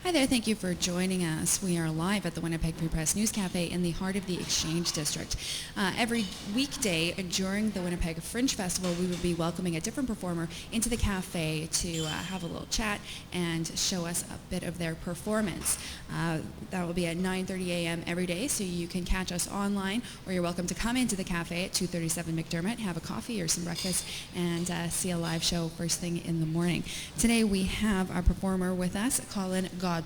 Hi there, thank you for joining us. We are live at the Winnipeg Free Press News Cafe in the heart of the Exchange District. Every weekday during the Winnipeg Fringe Festival, we will be welcoming a different performer into the cafe to have a little chat and show us a bit of their performance. That will be at 9:30 a.m. every day, so you can catch us online, or you're welcome to come into the cafe at 237 McDermott, have a coffee or some breakfast, and see a live show first thing in the morning. Today we have our performer with us, Colin Godbout,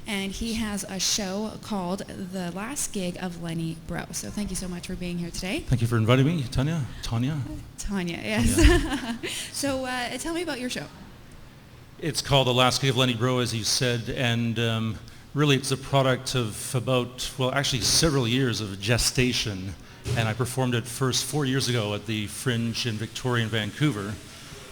and he has a show called The Last Gig of Lenny Breau. So thank you so much for being here today. Thank you for inviting me, Tanya. Tanya, yes. So tell me about your show. It's called The Last Gig of Lenny Breau, as you said, and really it's a product of actually several years of gestation, and I performed it first 4 years ago at the Fringe in Victoria and Vancouver.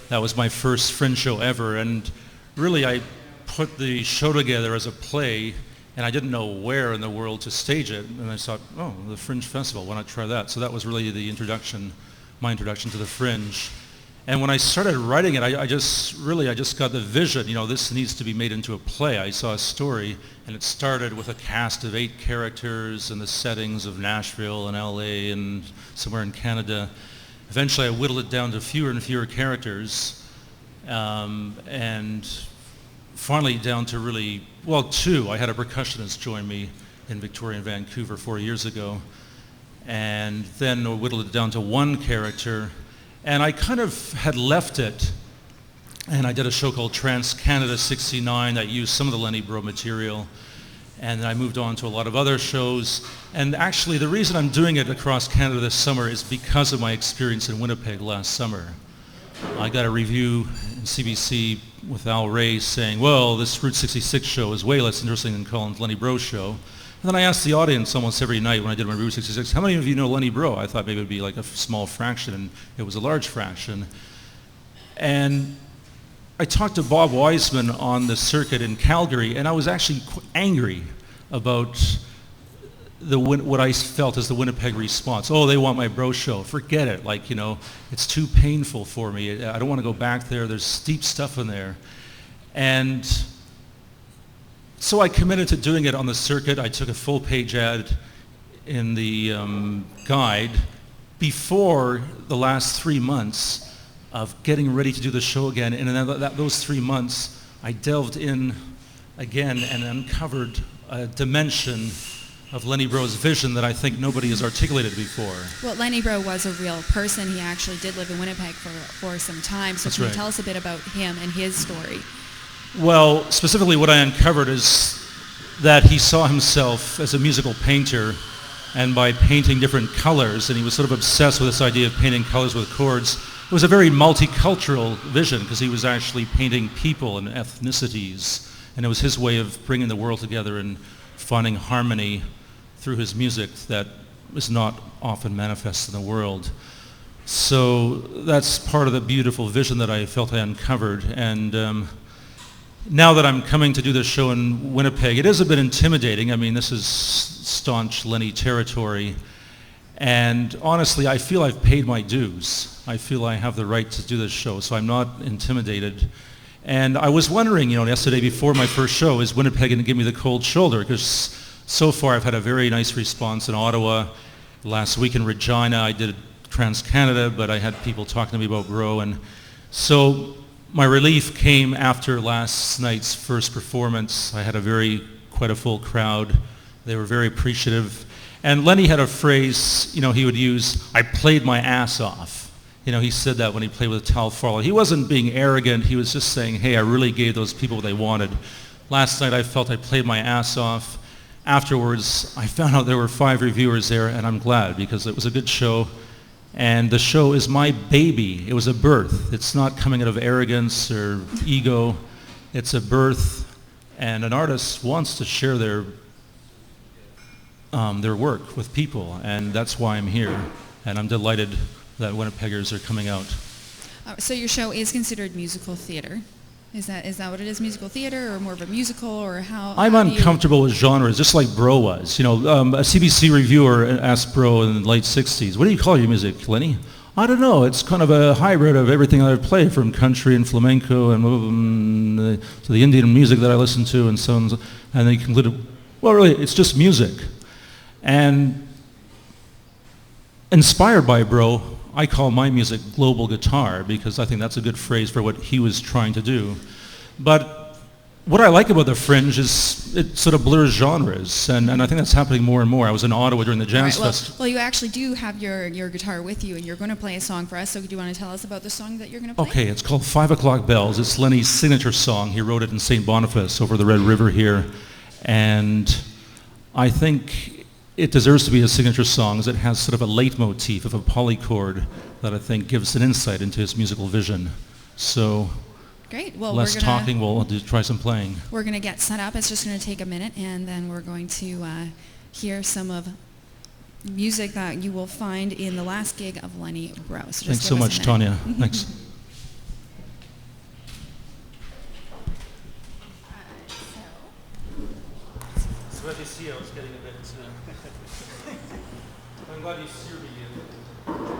That was my first Fringe show ever, and really I put the show together as a play, and I didn't know where in the world to stage it, and I thought, the Fringe Festival, why not try that? So that was really my introduction to the Fringe. And when I started writing it, I just got the vision, this needs to be made into a play. I saw a story, and it started with a cast of 8 characters in the settings of Nashville and LA and somewhere in Canada. Eventually I whittled it down to fewer and fewer characters, and finally down to 2. I had a percussionist join me in Victoria and Vancouver 4 years ago, and then I whittled it down to 1 character, and I kind of had left it, and I did a show called Trans-Canada 69 that used some of the Lenny Breau material, and then I moved on to a lot of other shows. And actually the reason I'm doing it across Canada this summer is because of my experience in Winnipeg last summer. I got a review in CBC with Al Ray saying, well, this Route 66 show is way less interesting than Colin's Lenny Breau show. And then I asked the audience almost every night when I did my Route 66, how many of you know Lenny Breau? I thought maybe it would be like a small fraction, and it was a large fraction. And I talked to Bob Wiseman on the circuit in Calgary, and I was actually angry about what I felt as the Winnipeg response. Oh, they want my Breau show. Forget it. It's too painful for me. I don't want to go back there. There's deep stuff in there. And so I committed to doing it on the circuit. I took a full-page ad in the guide before the last 3 months of getting ready to do the show again. And in those 3 months, I delved in again and uncovered a dimension of Lenny Breau's vision that I think nobody has articulated before. Well, Lenny Breau was a real person. He actually did live in Winnipeg for some time. So can you tell us a bit about him and his story? Well, specifically what I uncovered is that he saw himself as a musical painter, and by painting different colors, and he was sort of obsessed with this idea of painting colors with chords. It was a very multicultural vision because he was actually painting people and ethnicities, and it was his way of bringing the world together and finding harmony through his music that is not often manifest in the world. So that's part of the beautiful vision that I felt I uncovered. And now that I'm coming to do this show in Winnipeg, it is a bit intimidating. I mean, this is staunch Lenny territory. And honestly, I feel I've paid my dues. I feel I have the right to do this show, so I'm not intimidated. And I was wondering, yesterday before my first show, is Winnipeg going to give me the cold shoulder? Because so far I've had a very nice response in Ottawa. Last week in Regina I did Trans-Canada, but I had people talking to me about Breau. And so my relief came after last night's first performance. I had quite a full crowd. They were very appreciative. And Lenny had a phrase, he would use, I played my ass off. He said that when he played with Tal Farlow. He wasn't being arrogant. He was just saying, hey, I really gave those people what they wanted. Last night I felt I played my ass off. Afterwards, I found out there were 5 reviewers there, and I'm glad because it was a good show. And the show is my baby. It was a birth. It's not coming out of arrogance or ego. It's a birth, and an artist wants to share their work with people, and that's why I'm here. And I'm delighted that Winnipeggers are coming out. So your show is considered musical theater. Is that what it is, musical theater, or more of a musical, or how? I'm uncomfortable with genres, just like Breau was. A CBC reviewer asked Breau in the late 60s, what do you call your music, Lenny? I don't know. It's kind of a hybrid of everything I play, from country and flamenco and to the Indian music that I listen to, and so on. And then he concluded, well, really, it's just music. And inspired by Bro, I call my music global guitar, because I think that's a good phrase for what he was trying to do. But what I like about the Fringe is it sort of blurs genres, and I think that's happening more and more. I was in Ottawa during the Jazz Fest. Well, you actually do have your guitar with you, and you're going to play a song for us, so do you want to tell us about the song that you're going to play? Okay, it's called 5 O'Clock Bells. It's Lenny's signature song. He wrote it in St. Boniface over the Red River here, and I think it deserves to be a signature song, as it has sort of a leitmotif of a polychord that I think gives an insight into his musical vision. So... Great. Well, less talking, we'll try some playing. We're going to get set up. It's just going to take a minute, and then we're going to hear some of music that you will find in the last gig of Lenny Breau. So thanks so much, Tanya. Thanks. So as you see, I was getting a bit... I'm glad you steered me in.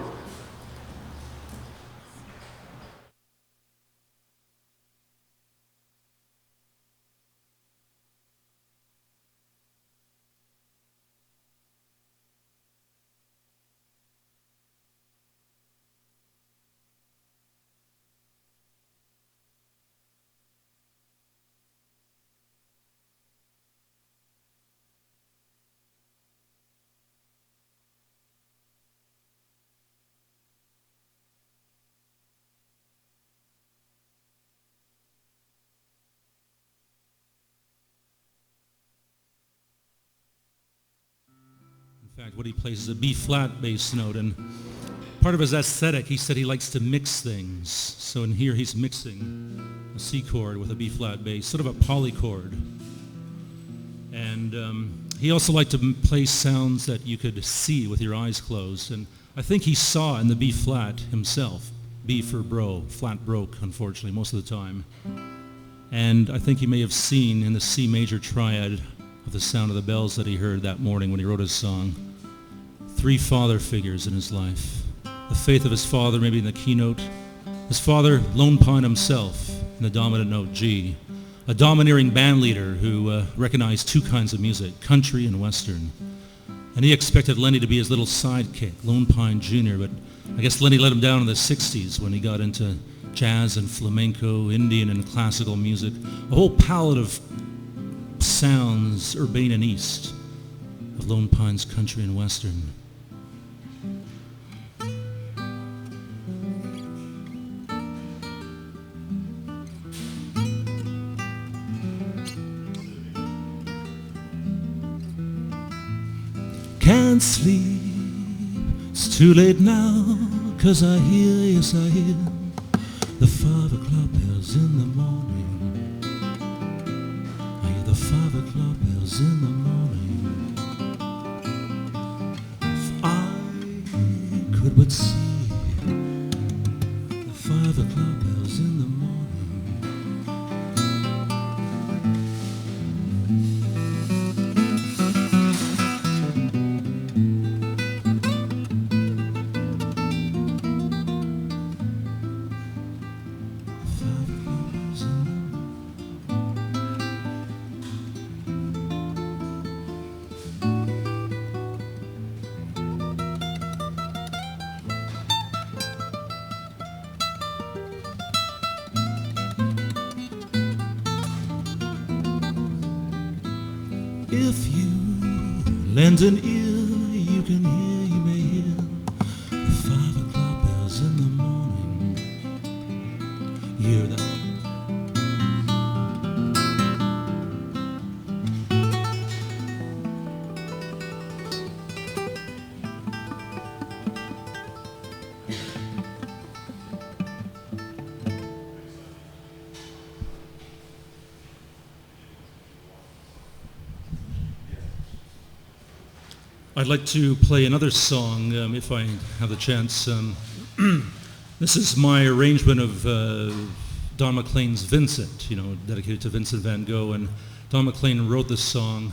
In fact, what he plays is a B-flat bass note, and part of his aesthetic, he said he likes to mix things. So in here, he's mixing a C chord with a B-flat bass, sort of a polychord. And he also liked to play sounds that you could see with your eyes closed. And I think he saw in the B-flat himself. B for bro, flat broke, unfortunately, most of the time. And I think he may have seen in the C major triad of the sound of the bells that he heard that morning when he wrote his song, 3 father figures in his life. The faith of his father, maybe in the keynote. His father, Lone Pine himself, in the dominant note G. A domineering band leader who recognized 2 kinds of music, country and western. And he expected Lenny to be his little sidekick, Lone Pine Jr., but I guess Lenny let him down in the 60s when he got into jazz and flamenco, Indian and classical music, a whole palette of sounds, urbane and east, of Lone Pine's country and western. Can't sleep, it's too late now, 'cause I hear, yes I hear, the 5 o'clock bells in the morning. I hear the 5 o'clock bells in the morning. If I could but see the 5 o'clock bells in the morning. If you lend an ear, you can hear, you may hear the 5 o'clock bells in the morning. You hear that? I'd like to play another song, if I have the chance. This is my arrangement of Don McLean's Vincent, dedicated to Vincent van Gogh. And Don McLean wrote this song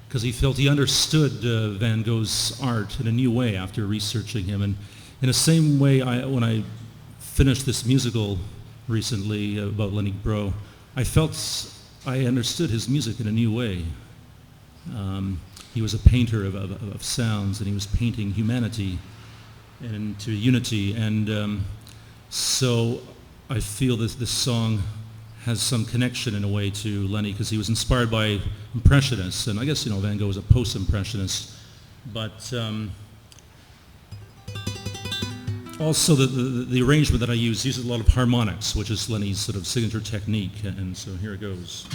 because he felt he understood Van Gogh's art in a new way after researching him. And In the same way, when I finished this musical recently about Lenny Breau, I felt I understood his music in a new way. He was a painter of sounds, and he was painting humanity into unity. And so I feel that this song has some connection in a way to Lenny, because he was inspired by Impressionists. And I guess, Van Gogh was a post-Impressionist. But also the arrangement that I use uses a lot of harmonics, which is Lenny's sort of signature technique. And so here it goes.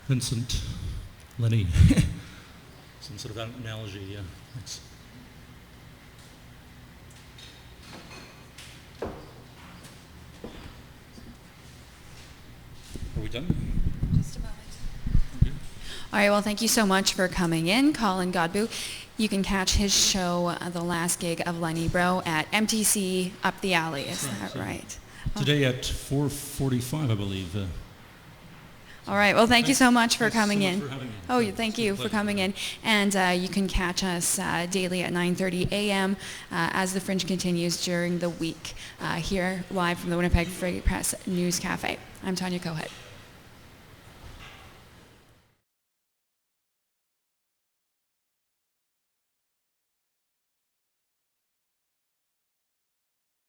Vincent, Lenny. Some sort of analogy, yeah. Thanks. Are we done? Just a moment. Okay. All right, well, thank you so much for coming in, Colin Godbout. You can catch his show, The Last Gig of Lenny Breau, at MTC Up the Alley. Is that right? Today at 4:45, I believe. All right. Well, thank you so much for coming in. For having me. Oh, thank you for coming in. And you can catch us daily at 9:30 a.m. As the Fringe continues during the week here live from the Winnipeg Free Press News Cafe. I'm Tanya Cohet.